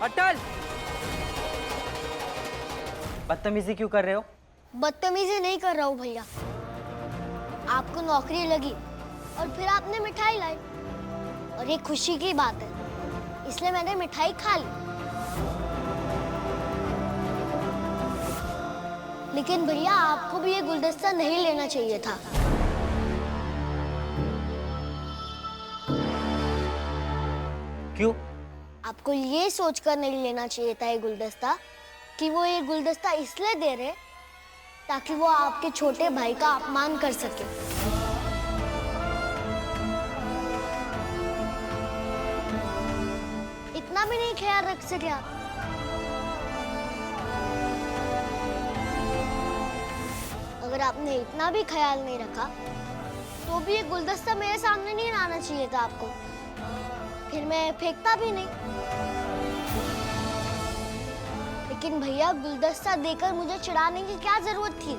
अटल, बदतमीजी क्यों कर रहे हो? बदतमीजी नहीं कर रहा हूँ भैया। आपको नौकरी लगी और फिर आपने मिठाई लाई और ये खुशी की बात है, इसलिए मैंने मिठाई खा ली। लेकिन भैया आपको भी ये गुलदस्ता नहीं लेना चाहिए था। क्यों? आपको ये सोचकर नहीं लेना चाहिए था ये गुलदस्ता कि वो ये गुलदस्ता इसलिए दे रहे ताकि वो आपके छोटे भाई का अपमान कर सके। इतना भी नहीं ख्याल रख सके आप? अगर आपने इतना भी ख्याल नहीं रखा तो भी ये गुलदस्ता मेरे सामने नहीं लाना चाहिए था आपको, फिर मैं फेंकता भी नहीं। लेकिन भैया गुलदस्ता देकर मुझे चिढ़ाने की क्या जरूरत थी?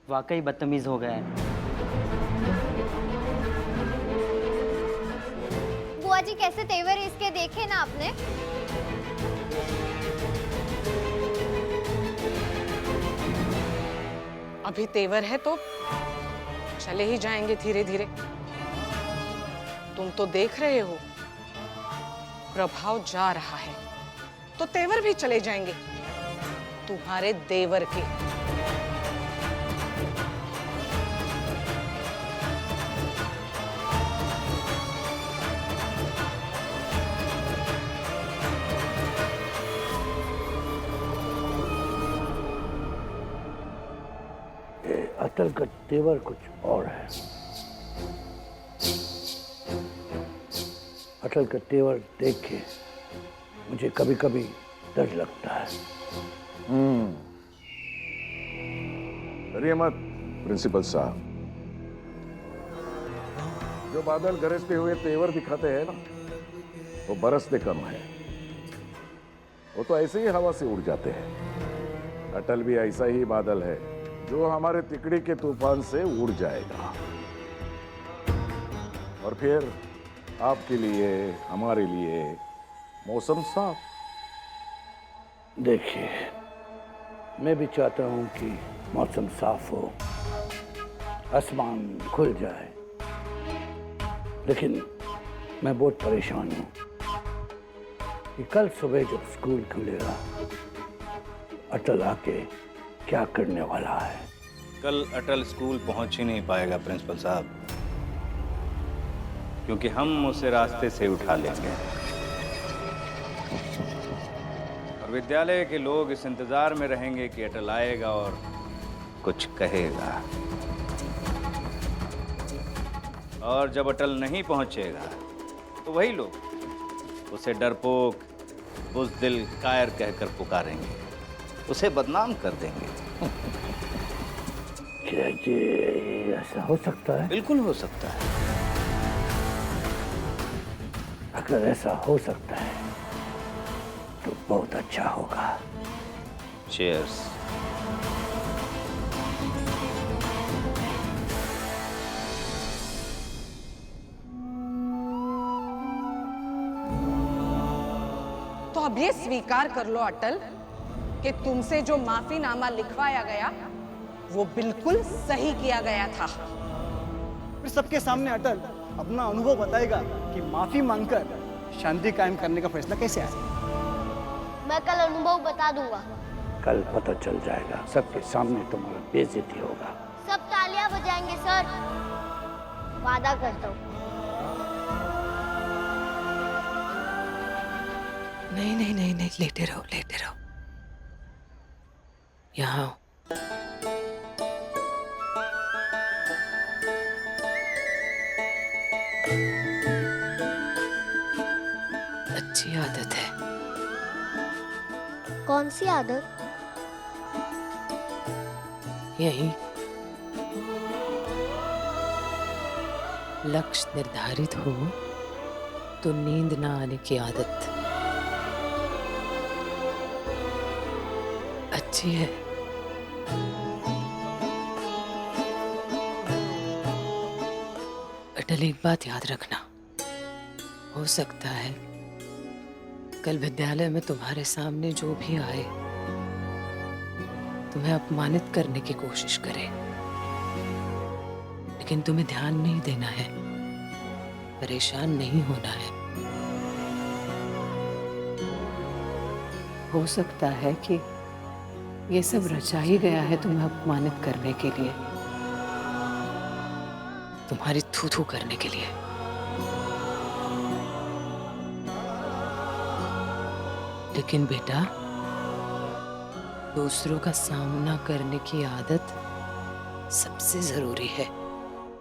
वाकई बदतमीज हो गया है। बुआ जी कैसे तेवर इसके देखे ना आपने? अभी तेवर है तो चले ही जाएंगे धीरे धीरे। तुम तो देख रहे हो प्रभाव जा रहा है, तो तेवर भी चले जाएंगे तुम्हारे देवर के। अटल का तेवर कुछ और है। अटल का तेवर देख के मुझे कभी कभी डर लगता है। डरिए मत प्रिंसिपल साहब। जो बादल गरजते हुए तेवर दिखाते हैं ना, वो बरसते कम है, वो तो ऐसे ही हवा से उड़ जाते हैं। अटल भी ऐसा ही बादल है जो हमारे तिकड़ी के तूफान से उड़ जाएगा और फिर आपके लिए, हमारे लिए मौसम साफ। देखिए, मैं भी चाहता हूं कि मौसम साफ हो, आसमान खुल जाए, लेकिन मैं बहुत परेशान हूं कि कल सुबह जब स्कूल खुलेगा, अटल आके क्या करने वाला है। कल अटल स्कूल पहुंच ही नहीं पाएगा प्रिंसिपल साहब, क्योंकि हम उसे रास्ते से उठा लेंगे और विद्यालय के लोग इस इंतजार में रहेंगे कि अटल आएगा और कुछ कहेगा। और जब अटल नहीं पहुंचेगा तो वही लोग उसे डरपोक, बुज़दिल, कायर कहकर पुकारेंगे, उसे बदनाम कर देंगे। क्या ये ऐसा हो सकता है? बिल्कुल हो सकता है। अगर ऐसा हो सकता है तो बहुत अच्छा होगा। चीयर्स। तो अब ये स्वीकार कर लो अटल कि तुमसे जो माफीनामा लिखवाया गया वो बिल्कुल सही किया गया था। फिर सबके सामने अटल अपना अनुभव बताएगा कि माफी मांगकर शांति कायम करने का फैसला कैसे आया। मैं कल अनुभव बता दूंगा। कल पता चल जाएगा, सबके सामने तुम्हारा बेइज्जती होगा। सब तालियां बजाएंगे सर, वादा करता हूँ। नहीं नहीं नहीं नहीं, लेटे रहो लेटे रहो। यहाँ आओ। अच्छी आदत है। कौन सी आदत? यही लक्ष्य निर्धारित हो तो नींद ना आने की आदत अच्छी है। अटल, एक बात याद रखना, हो सकता है कल विद्यालय में तुम्हारे सामने जो भी आए तुम्हें अपमानित करने की कोशिश करे, लेकिन तुम्हें ध्यान नहीं देना है, परेशान नहीं होना है। हो सकता है कि ये सब रचा ही गया है तुम्हें अपमानित करने के लिए, तुम्हारी थू थू करने के लिए। लेकिन बेटा, दूसरों का सामना करने की आदत सबसे जरूरी है,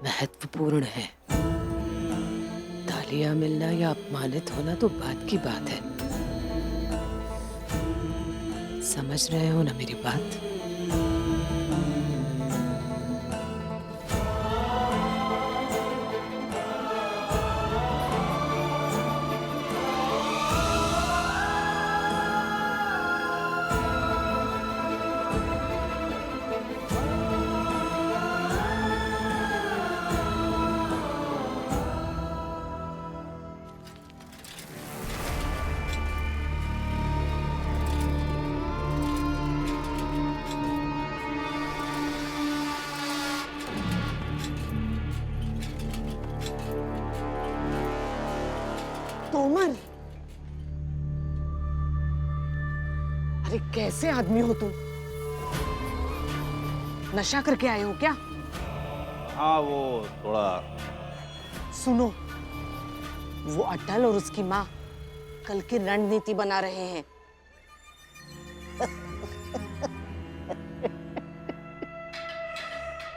महत्वपूर्ण है। तालियां मिलना या अपमानित होना तो बात की बात है। समझ रहे हो ना मेरी बात? तोमर, अरे कैसे आदमी हो तुम? नशा करके आए हो क्या? हाँ, वो थोड़ा। सुनो, वो अटल और उसकी माँ कल की रणनीति बना रहे हैं।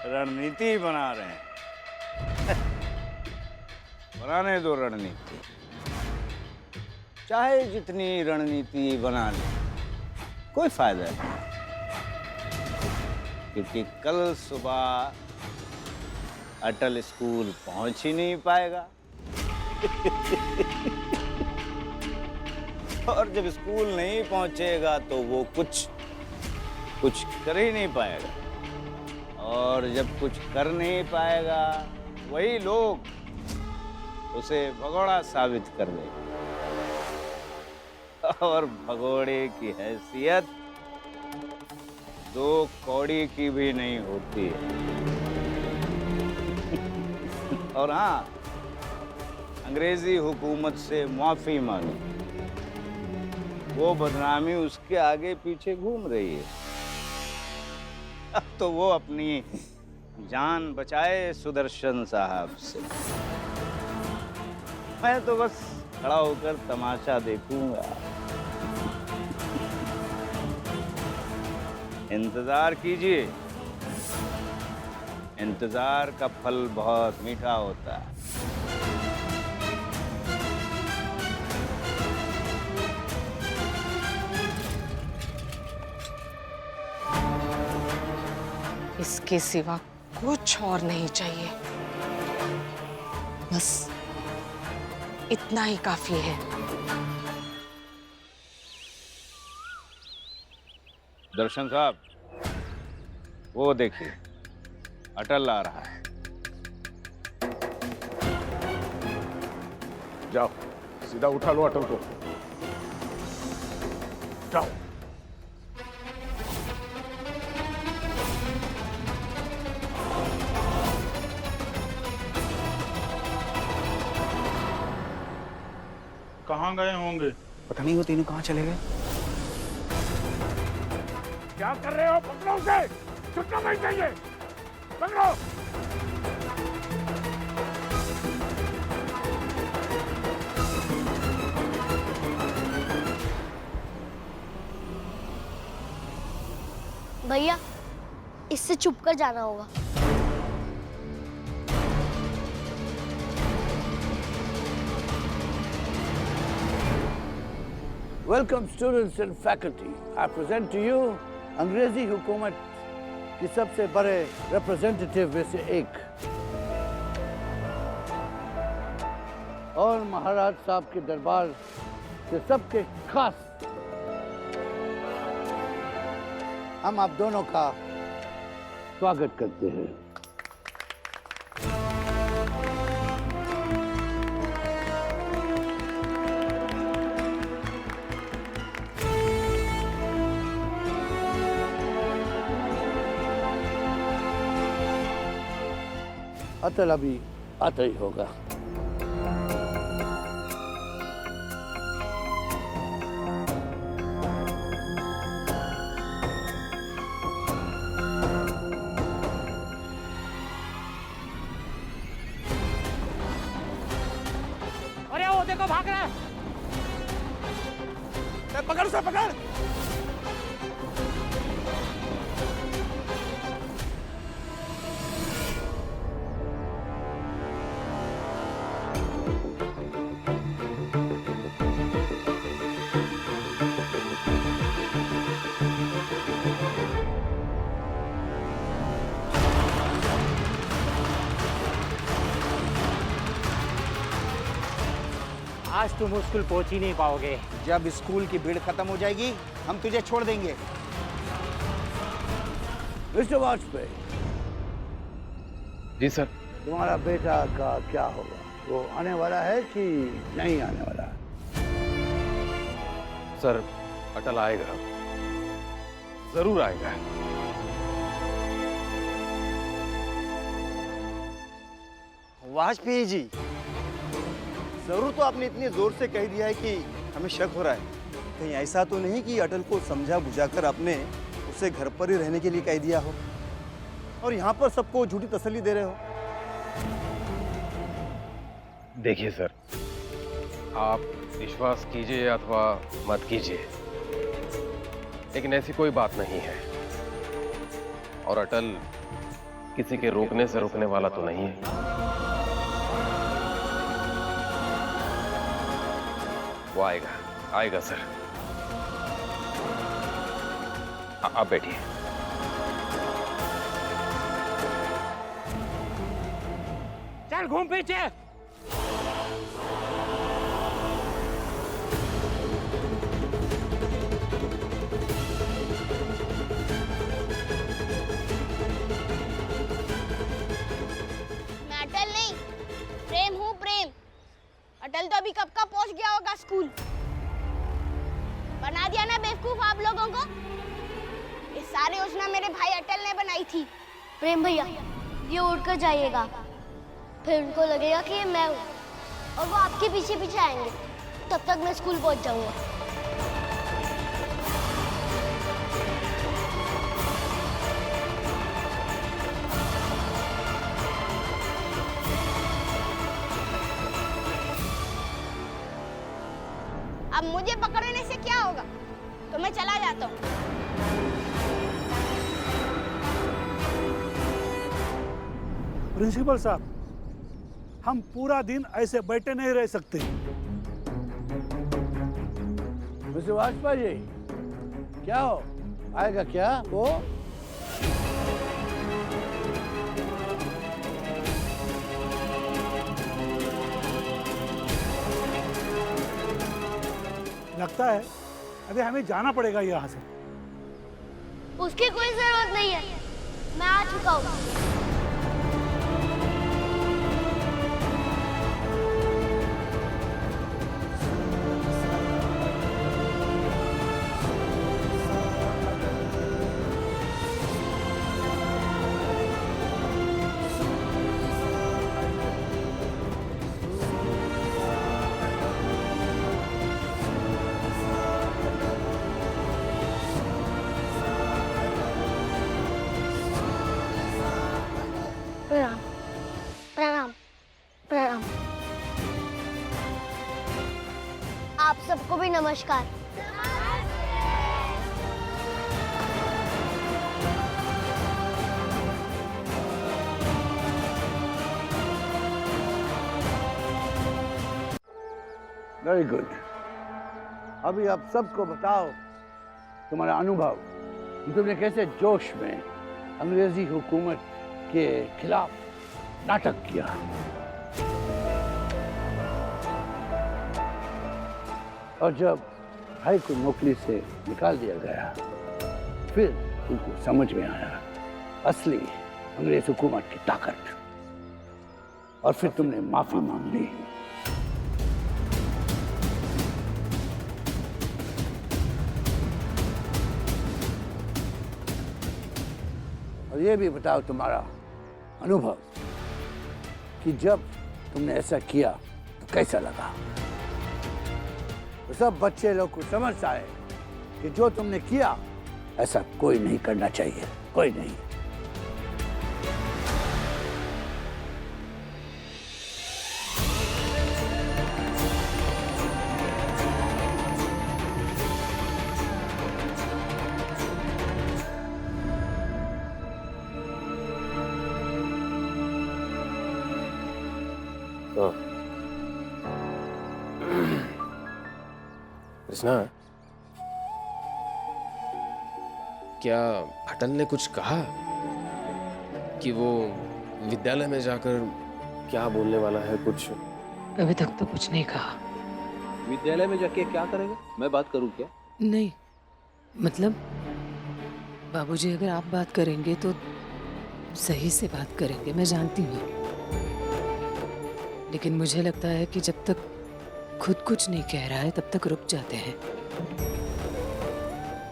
रणनीति बना रहे हैं। बनाने दो रणनीति, चाहे जितनी रणनीति बना ले, कोई फायदा नहीं, क्योंकि कल सुबह अटल स्कूल पहुंच ही नहीं पाएगा। और जब स्कूल नहीं पहुंचेगा तो वो कुछ कर ही नहीं पाएगा, और जब कुछ कर नहीं पाएगा वही लोग उसे भगोड़ा साबित कर देंगे, और भगोड़े की हैसियत दो कौड़ी की भी नहीं होती है। और हाँ, अंग्रेजी हुकूमत से माफी मांगी, वो बदनामी उसके आगे पीछे घूम रही है। अब तो वो अपनी जान बचाए सुदर्शन साहब से, मैं तो बस खड़ा होकर तमाशा देखूंगा। इंतजार कीजिए, इंतजार का फल बहुत मीठा होता है। इसके सिवा कुछ और नहीं चाहिए, बस इतना ही काफी है। दर्शन साहब, वो देखिए, अटल आ रहा है। जाओ, सीधा उठा लो अटल को। जाओ। कहाँ गए होंगे? पता नहीं वो तीनों कहाँ चले गए। क्या कर रहे हो? पकड़ो उसे, छुट्टा नहीं चाहिए, पकड़ो। भैया, इससे चुप कर जाना होगा। Welcome students and faculty. I present to you अंग्रेजी हुकूमत की सबसे बड़े रिप्रेजेंटेटिव में से एक, और महाराज साहब के दरबार से सबके खास। हम आप दोनों का स्वागत करते हैं। अतल अभी आता ही होगा। अरे वो देखो भाग रहा है। पकड़ उसे, पकड़। आज तुम स्कूल पहुंच ही नहीं पाओगे। जब स्कूल की भीड़ खत्म हो जाएगी हम तुझे छोड़ देंगे। मिस्टर वाजपेयी, जी सर। तुम्हारा बेटा का क्या होगा? वो आने वाला है कि नहीं आने वाला है? सर अटल आएगा, जरूर आएगा। वाजपेयी जी, जरूर तो आपने इतनी जोर से कह दिया है कि हमें शक हो रहा है। कहीं ऐसा तो नहीं कि अटल को समझा बुझाकर आपने उसे घर पर ही रहने के लिए कह दिया हो और यहाँ पर सबको झूठी तसल्ली दे रहे हो? देखिए सर, आप विश्वास कीजिए अथवा मत कीजिए, लेकिन ऐसी कोई बात नहीं है। और अटल किसी के रोकने से रुकने वाला तो नहीं है। वो आएगा, आएगा सर। आप बैठिए। चल घूम पीछे। मैं अटल नहीं, प्रेम हूँ, प्रेम। अटल तो अभी कब का पहुंच गया होगा स्कूल। बना दिया ना बेवकूफ आप लोगों को। ये सारी योजना मेरे भाई अटल ने बनाई थी। प्रेम भैया, ये उड़कर जाइएगा, फिर उनको लगेगा कि ये मैं हूँ और वो आपके पीछे पीछे आएंगे। तब तक मैं स्कूल पहुंच जाऊंगा। अब मुझे पकड़ने से क्या होगा? तो मैं चला जाता हूँ। प्रिंसिपल साहब, हम पूरा दिन ऐसे बैठे नहीं रह सकते। मिस्टर वाजपेयी, क्या हो? आएगा क्या वो? लगता है अभी हमें जाना पड़ेगा यहाँ से। उसकी कोई जरूरत नहीं है, मैं आ चुका हूँ। प्रणाम, प्रणाम, प्रणाम। आप सबको भी नमस्कार। Very good. अभी आप सबको बताओ तुम्हारा अनुभव कि तुमने कैसे जोश में अंग्रेजी हुकूमत के खिलाफ नाटक किया। और जब भाई को नौकरी से निकाल दिया गया, फिर तुमको समझ में आया असली अंग्रेज हुकूमत की ताकत, और फिर तुमने माफी मांग ली। और ये भी बताओ तुम्हारा अनुभव कि जब तुमने ऐसा किया तो कैसा लगा। तो सब बच्चे लोग को समझ आए कि जो तुमने किया ऐसा कोई नहीं करना चाहिए, कोई नहीं। कृष्णा, क्या अटल ने कुछ कहा कि वो विद्यालय में जाकर क्या बोलने वाला है? कुछ अभी तक तो कुछ नहीं कहा। विद्यालय में जाके क्या करेगा? मैं बात करूं क्या? नहीं, मतलब बाबूजी अगर आप बात करेंगे तो सही से बात करेंगे, मैं जानती हूँ। लेकिन मुझे लगता है कि जब तक खुद कुछ नहीं कह रहा है तब तक रुक जाते हैं।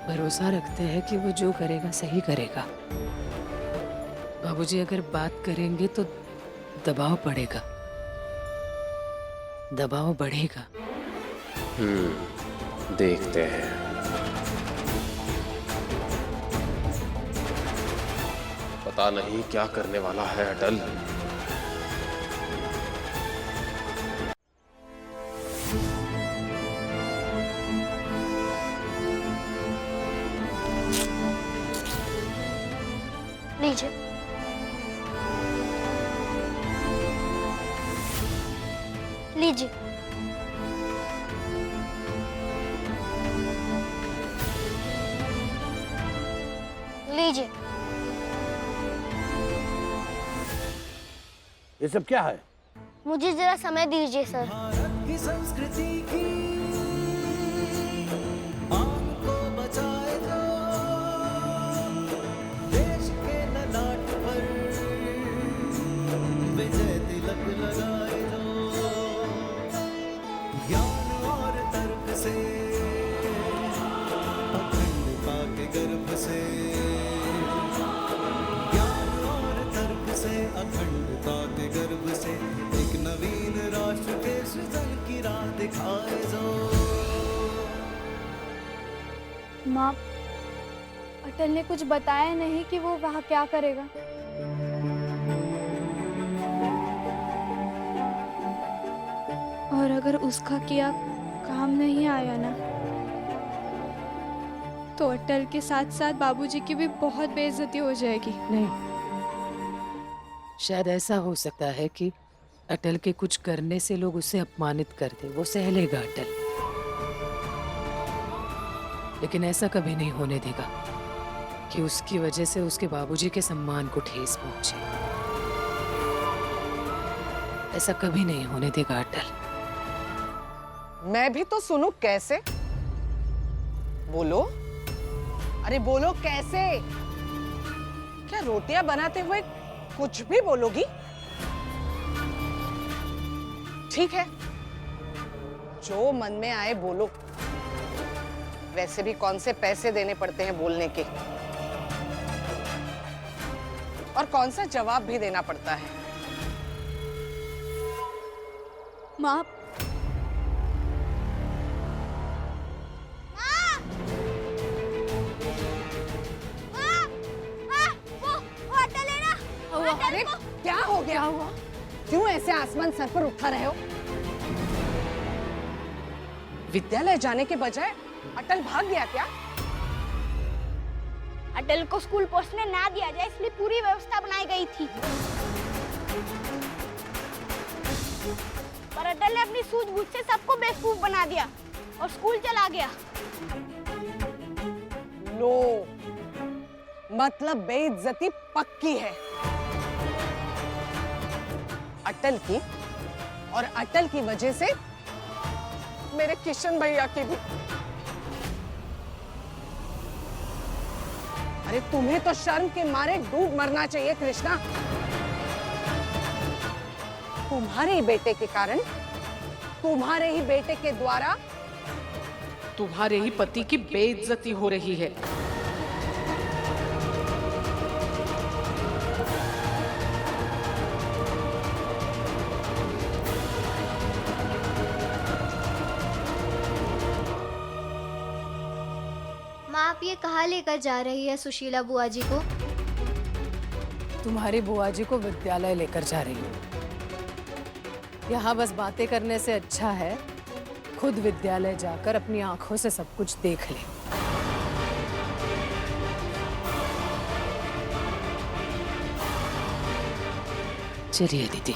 भरोसा रखते हैं कि वो जो करेगा सही करेगा। बाबूजी अगर बात करेंगे तो दबाव पड़ेगा, दबाव बढ़ेगा। देखते हैं। पता नहीं क्या करने वाला है अटल। लीजिए। लीजिए। लीजिए। ये सब क्या है? मुझे जरा समय दीजिए सर। संस्कृति की आपको बचाए जो देश के ललाट पर विजय तिलक लगाए जो ज्ञान और तर्क से अखंडता के गर्भ से, ज्ञान और तर्क से अखंडता के गर्भ से एक नवीन राष्ट्र के सृजन की राह दिखाए जो। माँ, अटल ने कुछ बताया नहीं कि वो वहाँ क्या करेगा। और अगर उसका किया काम नहीं आया ना, तो अटल के साथ साथ बाबूजी की भी बहुत बेइज्जती हो जाएगी। नहीं, शायद ऐसा हो सकता है कि अटल के कुछ करने से लोग उसे अपमानित कर दे, वो सह लेगा अटल। लेकिन ऐसा कभी नहीं होने देगा कि उसकी वजह से उसके बाबूजी के सम्मान को ठेस पहुंचे। ऐसा कभी नहीं होने देगा अटल। मैं भी तो सुनूं कैसे? बोलो, अरे बोलो कैसे? क्या रोटियां बनाते हुए कुछ भी बोलोगी? ठीक है, जो मन में आए बोलो। वैसे भी कौन से पैसे देने पड़ते हैं बोलने के, और कौन सा जवाब भी देना पड़ता है। माँ, अरे क्या हो गया? हुआ क्यों ऐसे आसमान सर पर उठा रहे हो? विद्यालय जाने के बजाय अटल भाग गया क्या? अटल को स्कूल पहुंचने ना दिया जाए इसलिए पूरी व्यवस्था बनाई गई थी, पर अटल ने अपनी सूझबूझ से सबको बेवकूफ बना दिया और स्कूल चला गया। लो, मतलब बेइज्जती पक्की है अटल की, और अटल की वजह से मेरे किशन भैया की भी। अरे तुम्हें तो शर्म के मारे डूब मरना चाहिए कृष्णा। तुम्हारे ही बेटे के कारण, तुम्हारे ही बेटे के द्वारा तुम्हारे ही पति की बेइज्जती हो रही है। आप ये कहाँ लेकर जा रही है सुशीला बुआ जी को? तुम्हारी बुआ जी को विद्यालय लेकर जा रही हूँ। यहाँ बस बातें करने से अच्छा है खुद विद्यालय जाकर अपनी आंखों से सब कुछ देख ले। चलिए दीदी।